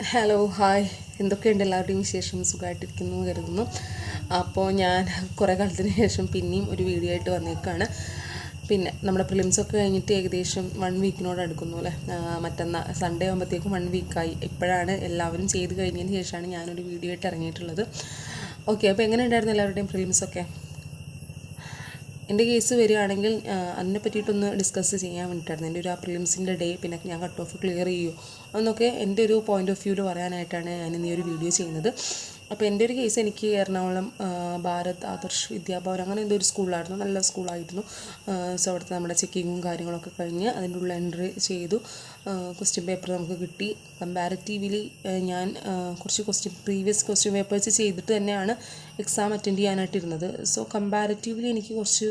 Hello hi, എന്തൊക്കെയുണ്ട് എല്ലാവരുടെയും വിശേഷം? സുഖമായിട്ടിരിക്കുന്നു കരുതുന്നു. അപ്പോൾ ഞാൻ കുറേ കാലത്തിന് ശേഷം പിന്നെയും ഒരു വീഡിയോ ആയിട്ട് വന്നേക്കാണ്. പിന്നെ നമ്മുടെ പ്രിലിംസൊക്കെ കഴിഞ്ഞിട്ട് ഏകദേശം 1 വീക്കിനോട് അടുക്കുന്നു അല്ലേ. മറ്റന്നാൾ സൺഡേ ആകുമ്പോഴത്തേക്കും 1 വീക്കായി. ഇപ്പോഴാണ് എല്ലാവരും ചെയ്ത് കഴിഞ്ഞതിന് ശേഷമാണ് ഞാനൊരു വീഡിയോ ആയിട്ട് ഇറങ്ങിയിട്ടുള്ളത്. ഓക്കെ, അപ്പോൾ എങ്ങനെ ഉണ്ടായിരുന്നു എല്ലാവരുടെയും പ്രിലിംസൊക്കെ? എൻ്റെ കേസ് വരികയാണെങ്കിൽ അതിനെ പറ്റിയിട്ടൊന്ന് ഡിസ്കസ് ചെയ്യാൻ വേണ്ടിയിട്ടായിരുന്നു. എൻ്റെ ഒരു പ്രിലിംസിൻ്റെ ഡേ, പിന്നെ ഞാൻ കട്ട് ഓഫ് ക്ലിയർ ചെയ്യുമോ എന്നൊക്കെ എൻ്റെ ഒരു പോയിൻ്റ് ഓഫ് വ്യൂവിൽ പറയാനായിട്ടാണ് ഞാൻ ഇന്ന് ഈ ഒരു വീഡിയോ ചെയ്യുന്നത്. അപ്പോൾ എൻ്റെ ഒരു കേസ് എനിക്ക് എറണാകുളം ഭാരത് ആദർശ് വിദ്യാഭവൻ അങ്ങനെ എന്തോ ഒരു സ്കൂളിലായിരുന്നു, നല്ല സ്കൂളായിരുന്നു. സോ അവിടുത്തെ നമ്മുടെ ചെക്കിങ്ങും കാര്യങ്ങളൊക്കെ കഴിഞ്ഞ് അതിൻ്റെ ഉള്ളിൽ എൻട്രി ചെയ്തു. ക്വസ്റ്റ്യൻ പേപ്പർ നമുക്ക് കിട്ടി. കമ്പാരിറ്റീവ്ലി ഞാൻ കുറച്ച് പ്രീവിയസ് ക്വസ്റ്റ്യൻ പേപ്പേഴ്സ് ചെയ്തിട്ട് തന്നെയാണ് എക്സാം അറ്റൻഡ് ചെയ്യാനായിട്ടിരുന്നത്. സോ കമ്പാരിറ്റീവ്ലി എനിക്ക് കുറച്ച്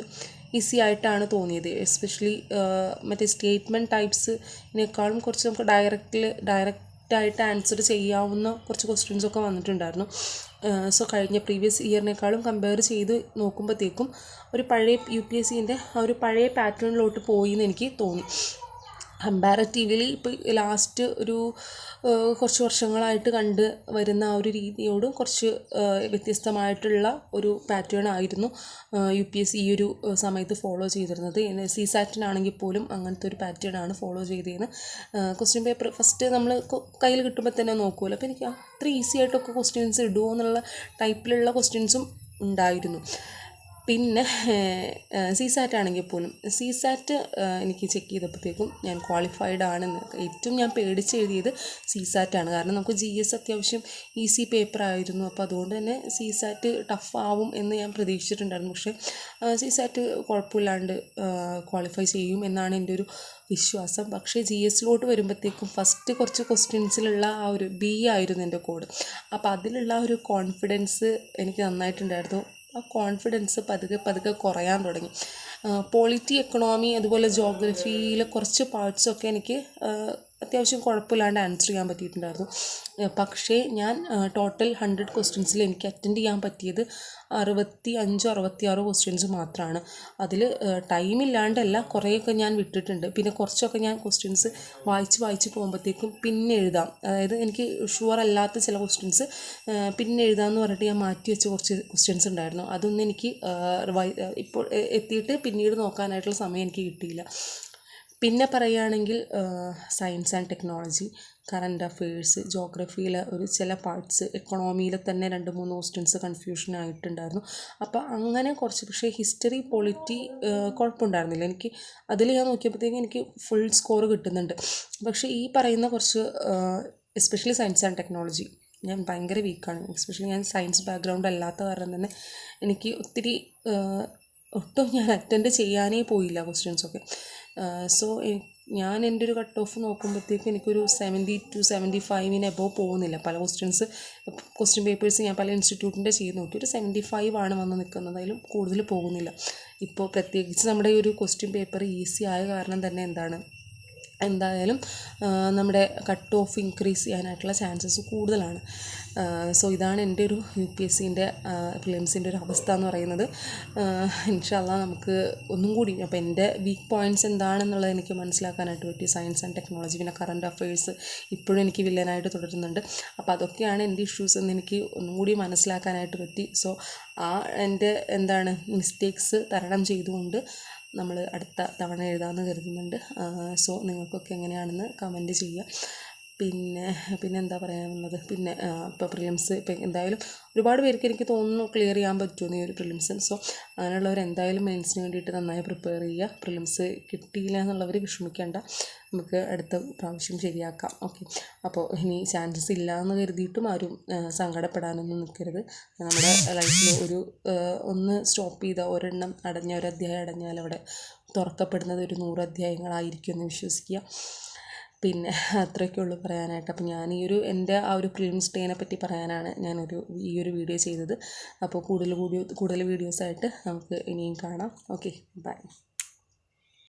ഈസി ആയിട്ടാണ് തോന്നിയത്. എസ്പെഷ്യലി മറ്റേ സ്റ്റേറ്റ്മെൻറ്റ് ടൈപ്സിനേക്കാളും കുറച്ച് നമുക്ക് ഡയറക്റ്റായിട്ട് ആൻസർ ചെയ്യാവുന്ന കുറച്ച് ക്വസ്റ്റ്യൻസൊക്കെ വന്നിട്ടുണ്ടായിരുന്നു. സോ കഴിഞ്ഞ പ്രീവിയസ് ഇയറിനേക്കാളും കമ്പയർ ചെയ്ത് നോക്കുമ്പോഴത്തേക്കും ഒരു പഴയ UPSCൻ്റെ ആ ഒരു പഴയ പാറ്റേണിലോട്ട് പോയി എന്ന് എനിക്ക് തോന്നി. കമ്പാരറ്റീവ്ലി ഇപ്പോൾ ലാസ്റ്റ് ഒരു കുറച്ച് വർഷങ്ങളായിട്ട് കണ്ട് വരുന്ന ആ ഒരു രീതിയോടും കുറച്ച് വ്യത്യസ്തമായിട്ടുള്ള ഒരു പാറ്റേൺ ആയിരുന്നു UPSC ഈ ഒരു സമയത്ത് ഫോളോ ചെയ്തിരുന്നത്. CSAT-നാണെങ്കിൽ പോലും അങ്ങനത്തെ ഒരു പാറ്റേൺ ആണ് ഫോളോ ചെയ്തതെന്ന്. ക്വസ്റ്റ്യൻ പേപ്പർ ഫസ്റ്റ് നമ്മൾ കയ്യിൽ കിട്ടുമ്പോൾ തന്നെ നോക്കുമല്ലോ. അപ്പോൾ എനിക്ക് അത്ര ഈസി ആയിട്ടൊക്കെ ക്വസ്റ്റ്യൻസ് ഇടുമോ എന്നുള്ള ടൈപ്പിലുള്ള ക്വസ്റ്റ്യൻസും ഉണ്ടായിരുന്നു. പിന്നെ CSAT ആണെങ്കിൽ പോലും CSAT എനിക്ക് ചെക്ക് ചെയ്തപ്പോഴത്തേക്കും ഞാൻ ക്വാളിഫൈഡ് ആണെന്ന്. ഏറ്റവും ഞാൻ പേടിച്ച് എഴുതിയത് CSAT ആണ്. കാരണം നമുക്ക് GS അത്യാവശ്യം ഈസി പേപ്പർ ആയിരുന്നു. അപ്പോൾ അതുകൊണ്ട് തന്നെ CSAT ടഫ് ആവും എന്ന് ഞാൻ പ്രതീക്ഷിച്ചിട്ടുണ്ടായിരുന്നു. പക്ഷേ CSAT കുഴപ്പമില്ലാണ്ട് ക്വാളിഫൈ ചെയ്യും എന്നാണ് എൻ്റെ ഒരു വിശ്വാസം. പക്ഷേ GS-ലോട്ട് വരുമ്പോഴത്തേക്കും ഫസ്റ്റ് കുറച്ച് ക്വസ്റ്റ്യൻസിലുള്ള ആ ഒരു B ആയിരുന്നു എൻ്റെ കോഡ്. അപ്പോൾ അതിലുള്ള ഒരു കോൺഫിഡൻസ് എനിക്ക് നന്നായിട്ടുണ്ടായിരുന്നു. ആ കോൺഫിഡൻസ് പതുക്കെ കുറയാൻ തുടങ്ങി. പോളിറ്റി, എക്കണോമി, അതുപോലെ ജോഗ്രഫിയിലെ കുറച്ച് പാർട്സൊക്കെ എനിക്ക് അത്യാവശ്യം കുഴപ്പമില്ലാണ്ട് ആൻസർ ചെയ്യാൻ പറ്റിയിട്ടുണ്ടായിരുന്നു. പക്ഷേ ഞാൻ ടോട്ടൽ 100 ക്വസ്റ്റ്യൻസിൽ എനിക്ക് അറ്റൻഡ് ചെയ്യാൻ പറ്റിയത് 65-66 ക്വസ്റ്റ്യൻസ് മാത്രമാണ്. അതിൽ ടൈമില്ലാണ്ടല്ല, കുറേയൊക്കെ ഞാൻ വിട്ടിട്ടുണ്ട്. പിന്നെ കുറച്ചൊക്കെ ഞാൻ ക്വസ്റ്റ്യൻസ് വായിച്ച് പോകുമ്പോഴത്തേക്കും പിന്നെ എഴുതാം, അതായത് എനിക്ക് ഷുവർ അല്ലാത്ത ചില ക്വസ്റ്റ്യൻസ് പിന്നെ എഴുതാമെന്ന് പറഞ്ഞിട്ട് ഞാൻ മാറ്റി വെച്ച കുറച്ച് ക്വസ്റ്റ്യൻസ് ഉണ്ടായിരുന്നു. അതൊന്നും എനിക്ക് ഇപ്പോൾ എത്തിയിട്ട് പിന്നീട് നോക്കാനായിട്ടുള്ള സമയം എനിക്ക് കിട്ടിയില്ല. പിന്നെ പറയുകയാണെങ്കിൽ science and technology, current affairs, ജോഗ്രഫിയിലെ ഒരു ചില പാർട്സ്, എക്കണോമിയിലെ തന്നെ 2-3 ക്വസ്റ്റ്യൻസ് കൺഫ്യൂഷൻ ആയിട്ടുണ്ടായിരുന്നു. അപ്പോൾ അങ്ങനെ കുറച്ച്. പക്ഷേ ഹിസ്റ്ററി, പൊളിറ്റി കുഴപ്പമുണ്ടായിരുന്നില്ല എനിക്ക്. അതിൽ ഞാൻ നോക്കിയപ്പോഴത്തേക്കും എനിക്ക് ഫുൾ സ്കോർ കിട്ടുന്നുണ്ട്. പക്ഷേ ഈ പറയുന്ന കുറച്ച് എസ്പെഷ്യലി സയൻസ് ആൻഡ് ടെക്നോളജി ഞാൻ ഭയങ്കര വീക്കാണ്. എസ്പെഷ്യലി ഞാൻ സയൻസ് ബാക്ക്ഗ്രൗണ്ട് അല്ലാത്ത കാരണം തന്നെ എനിക്ക് ഒട്ടും ഞാൻ അറ്റൻഡ് ചെയ്യാനേ പോയില്ല ക്വസ്റ്റ്യൻസൊക്കെ. സോ ഞാൻ എൻ്റെ ഒരു കട്ട് ഓഫ് നോക്കുമ്പോഴത്തേക്കും എനിക്കൊരു 70-75 എബോവ് പോകുന്നില്ല. പല ക്വസ്റ്റ്യൻ പേപ്പേഴ്സ് ഞാൻ പല ഇൻസ്റ്റിറ്റ്യൂട്ടിൻ്റെ ചെയ്ത് നോക്കി, ഒരു 75 ആണ് വന്ന് നിൽക്കുന്നത്. അതിലും കൂടുതൽ പോകുന്നില്ല. ഇപ്പോൾ പ്രത്യേകിച്ച് നമ്മുടെ ഈ ഒരു ക്വസ്റ്റ്യൻ പേപ്പർ ഈസി ആയ കാരണം തന്നെ എന്തായാലും നമ്മുടെ കട്ട് ഓഫ് ഇൻക്രീസ് ചെയ്യാനായിട്ടുള്ള ചാൻസസ് കൂടുതലാണ്. സോ ഇതാണ് എൻ്റെ ഒരു UPSCൻ്റെ പ്രിലിംസിൻ്റെ ഒരു അവസ്ഥ എന്ന് പറയുന്നത്. ഇൻഷാ അല്ലാഹ് നമുക്ക് ഒന്നും കൂടി, അപ്പോൾ എൻ്റെ വീക്ക് പോയിൻറ്റ്സ് എന്താണെന്നുള്ളത് എനിക്ക് മനസ്സിലാക്കാനായിട്ട് പറ്റി. സയൻസ് ആൻഡ് ടെക്നോളജി, പിന്നെ കറണ്ട് അഫെയേഴ്സ് ഇപ്പോഴും എനിക്ക് വില്ലനായിട്ട് തുടരുന്നുണ്ട്. അപ്പോൾ അതൊക്കെയാണ് എൻ്റെ ഇഷ്യൂസ് എന്ന് എനിക്ക് ഒന്നും കൂടി മനസ്സിലാക്കാനായിട്ട് പറ്റി. സോ എൻ്റെ മിസ്റ്റേക്സ് തരണം ചെയ്തുകൊണ്ട് നമ്മൾ അടുത്ത തവണ എഴുതാമെന്ന് കരുതുന്നുണ്ട്. സോ നിങ്ങൾക്കൊക്കെ എങ്ങനെയാണെന്ന് കമൻറ്റ് ചെയ്യുക. പിന്നെ എന്താ പറയാനുള്ളത്? പിന്നെ ഇപ്പോൾ പ്രിലിംസ് ഇപ്പം എന്തായാലും ഒരുപാട് പേർക്ക് എനിക്ക് തോന്നുന്നു ക്ലിയർ ചെയ്യാൻ പറ്റുമെന്ന് ഈ ഒരു പ്രിലിംസ്. സോ അങ്ങനെയുള്ളവർ എന്തായാലും മെയിൻസിന് വേണ്ടിയിട്ട് നന്നായി പ്രിപ്പയർ ചെയ്യുക. പ്രിലിംസ് കിട്ടിയില്ല എന്നുള്ളവർ വിഷമിക്കേണ്ട, നമുക്ക് അടുത്ത പ്രാവശ്യം ശരിയാക്കാം. ഓക്കെ, അപ്പോൾ ഇനി ചാൻസസ് ഇല്ല എന്ന് കരുതിയിട്ടും ആരും സങ്കടപ്പെടാനൊന്നും നിൽക്കരുത്. നമ്മുടെ ലൈഫിൽ ഒന്ന് സ്റ്റോപ്പ് ചെയ്ത ഒരെണ്ണം ഒരധ്യായം അടഞ്ഞാൽ അവിടെ തുറക്കപ്പെടുന്നത് ഒരു 100 അധ്യായങ്ങളായിരിക്കും എന്ന് വിശ്വസിക്കുക. പിന്നെ അത്രയൊക്കെ ഉള്ളൂ പറയാനായിട്ട്. അപ്പോൾ ഞാൻ എൻ്റെ ആ ഒരു പ്രിലിംസ് ഡേനെ പറ്റി പറയാനാണ് ഈ ഒരു വീഡിയോ ചെയ്തത്. അപ്പോൾ കൂടുതൽ വീഡിയോസായിട്ട് നമുക്ക് ഇനിയും കാണാം. Okay, by.